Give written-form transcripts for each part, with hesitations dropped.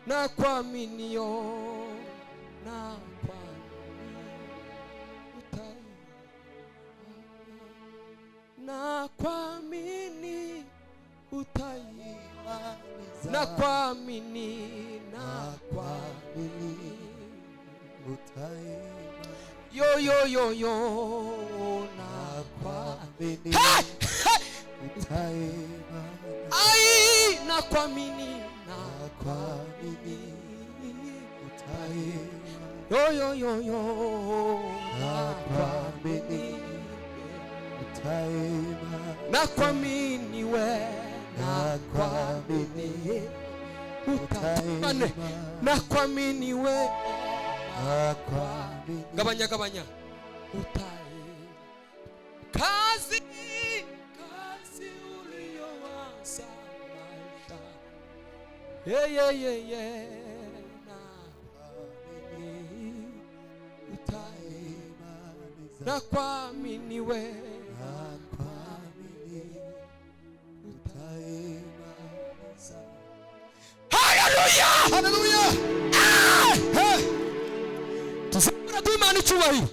na kuaminio na na kuamini utaimaliza na kuamini utaimaliza yo na kuamini utaimaliza ai na kuamini utaimaliza yo na kuamini na kuamini we na kuamini utaimane na kuamini we na kuamini gabanya utai kazi uliyoanza maisha na kuamini utaimaliza na kuamini we Hallelujah. Tuseme tu imani cyubahiro.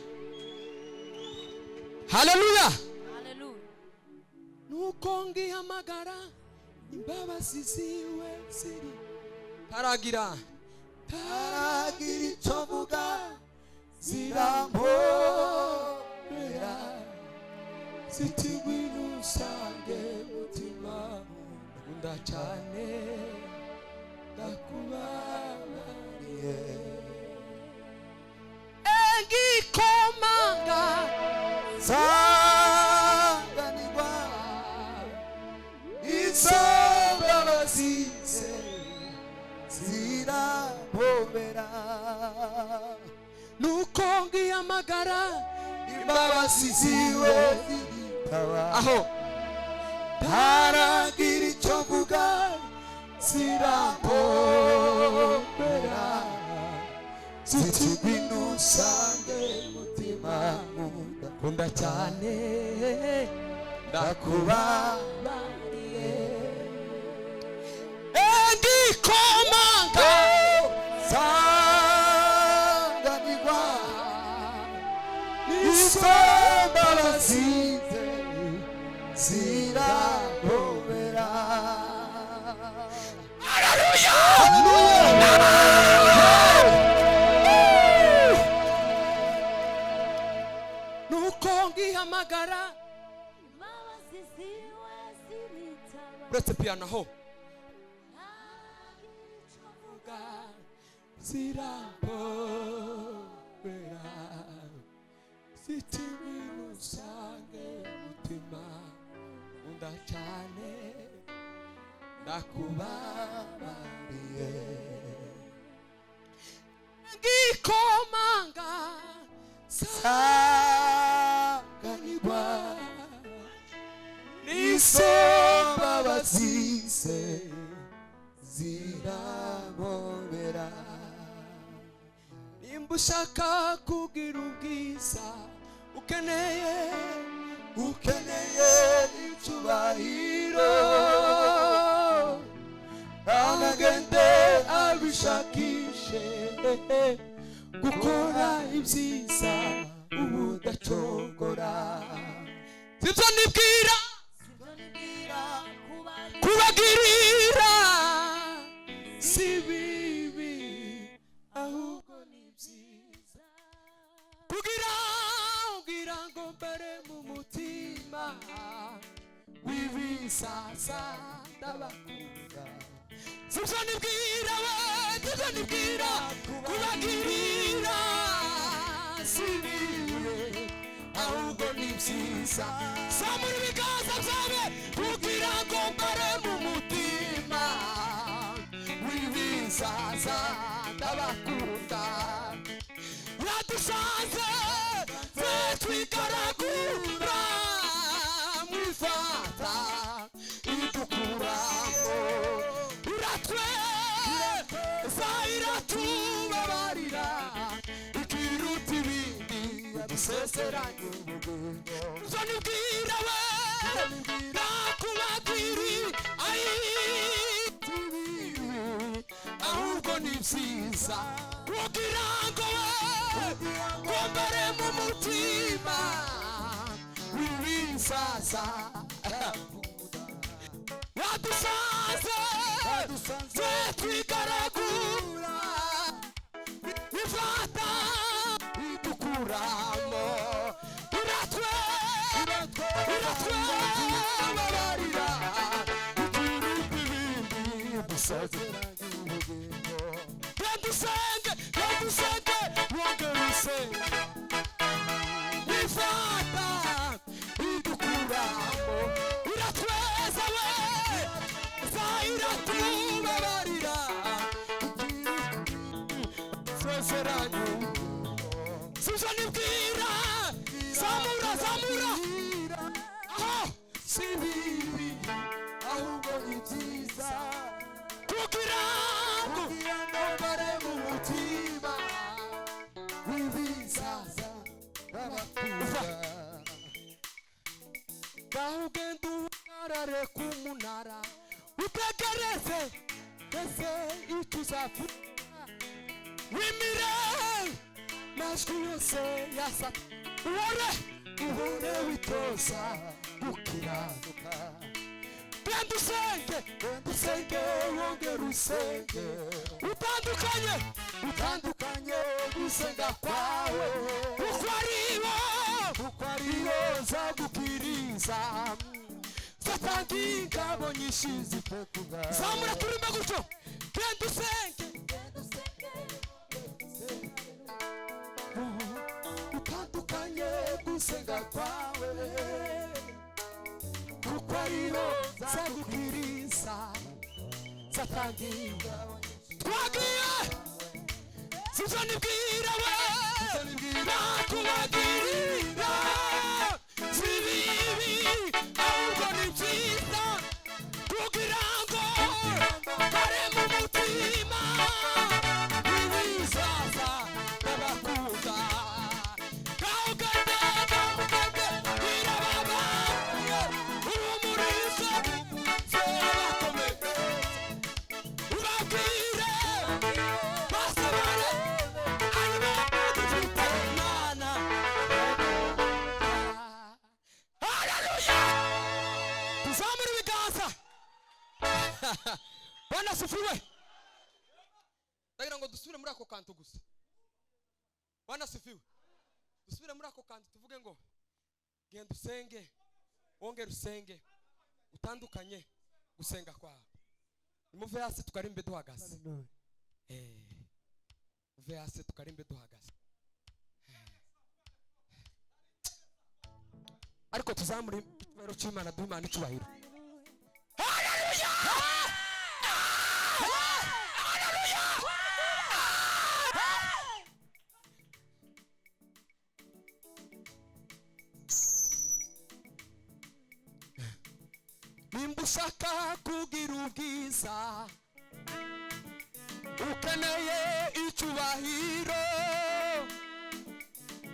Hallelujah. Nuko ngihamagara imbabazi ziwe ziri taragira icyo vuga zirampobera zitigwira usange mutima nkunda cyane ndakubabariye engikomanga sanganirwa izombabazize zirampobera nuko ngihamagara imbabazi ziwe zitaba aho ntaragira icyo mvuga zirampobera zitigwinusange mutima nkunda cyane ndakubabariye engikomanga sanganirwa izombabazize zirampobera. Nuko ngihamagara uretse piano ho zirampobera zitiwinusange mutima nkunda cyane ndakubabariye ngikomanga sanganirwa n'izombabazize zirampobera nimba ushaka kugira ubwiza ukeneye icyubahiro anagende abishakishe gukora ibyiza ubudacogora sibyo nibwira kubagirira si bibi ahubwo ni byiza kugira ngo mbere mu mutima wibisasa ndabakunda sibyo nibwira kubagirira si bibi ahubwo ni byiza samura ibiganza byawe kugira ngo mbere mu mutima wibisasa ndabakunda yadusanze twigaragura mwifata idukuramo uratweza iratubabarira ikiruta ibindi yadusezeranye ubugingo zo nibwira we nakubagwiri ahubwo ni ibyiza kugira ngo wambare mu mutima w'ibizaza yadusanze twigaragura ifata idukuramo iratwebabarira ikiruta ibindi dusezeranye ubugingo yadusenge wongere usenge ifata idukuramo iratweza we iratubabarira dusezeranye sibyo nibwira zamura aho si bibi ahubwo ni byiza kugira ngo mbare mu mutima w'ibizaza n'abakunda ngaho ugenda uhagarare ku munara utegereze ese icyo uzapfa wimire majwi yose yasa uhore witoza gukiranuka genda usenge wongere usenge utandukanye gusenga kwawe kuko aribo zagukiriza satanga ingabo nyinshi zitetuga zamura turime gutyo genda usenge utandukanye gusenga kwawe kuko aribo zagukiriza satanga ingabo twagiye sibyo nibwira we nakubagirira si bibi ahubwo ni byiza kugira ngo mbare mu mutima w'ibizaza n'abakunda gahugande birababaye urumuriza zerabakomeye ubabwire basabare arimo dufite Imana. Haleluya tuzamura ibiganza Bwana asifiwe. Ndagira ngo dusubire muri ako kantu gusa. Bwana asifiwe. Dusubire muri ako kantu tuvuge ngo genda usenge wongere usenge utandukanye gusenga kwawe. Muve hasi tukarimbe duhagaze. Muve hasi tukarimbe duhagaze. Ariko tuzamure icyubahiro cy'Imana duhe Imana icyubahiro. Haleluya! Haleluya! Nimba ushaka kugira ubwiza ukeneye icyubahiro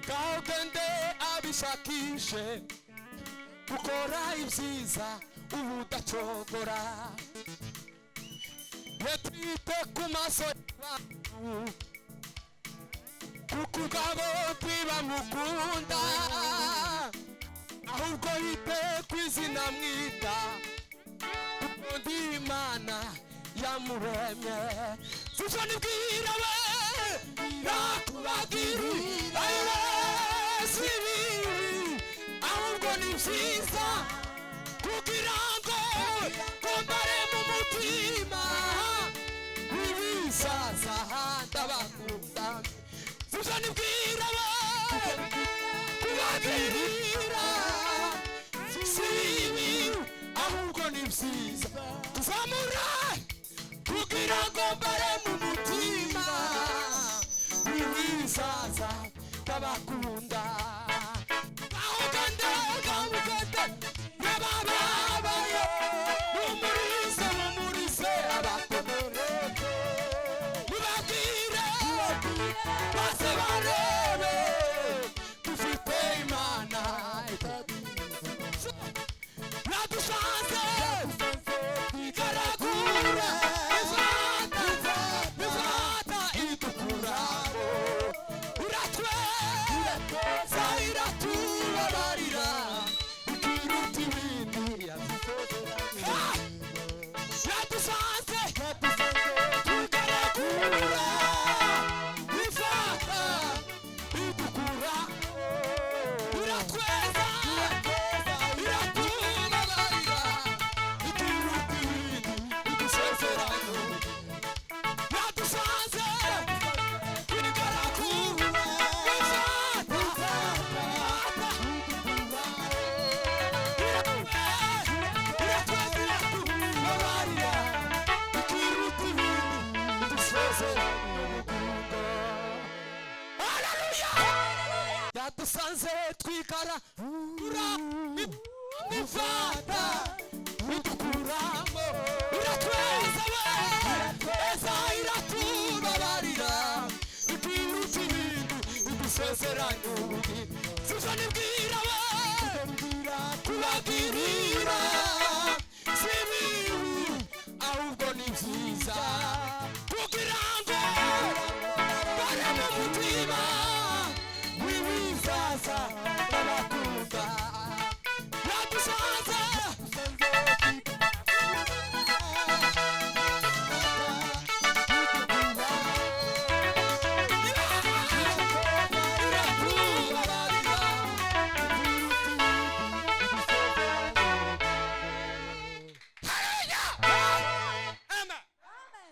ngaho gende abishakishe gukora ibyiza ubudacogora twite ku maso y'abantu kuko ubwabo ntibamukunda ahubwo yite ku izina mwita kuko ndi Imana yamuremye sibyo nibwira we nakubagirira si bibi ahubwo ni byiza kugira ngo mbare mu mutima w'ibizaza ndabakunda sibyo nibwira we kubagirira si bibi ahubwo ni byiza tuzamura kugira ngo mbare mu mutima w'ibizaza ndabakunda gahugande n'ababa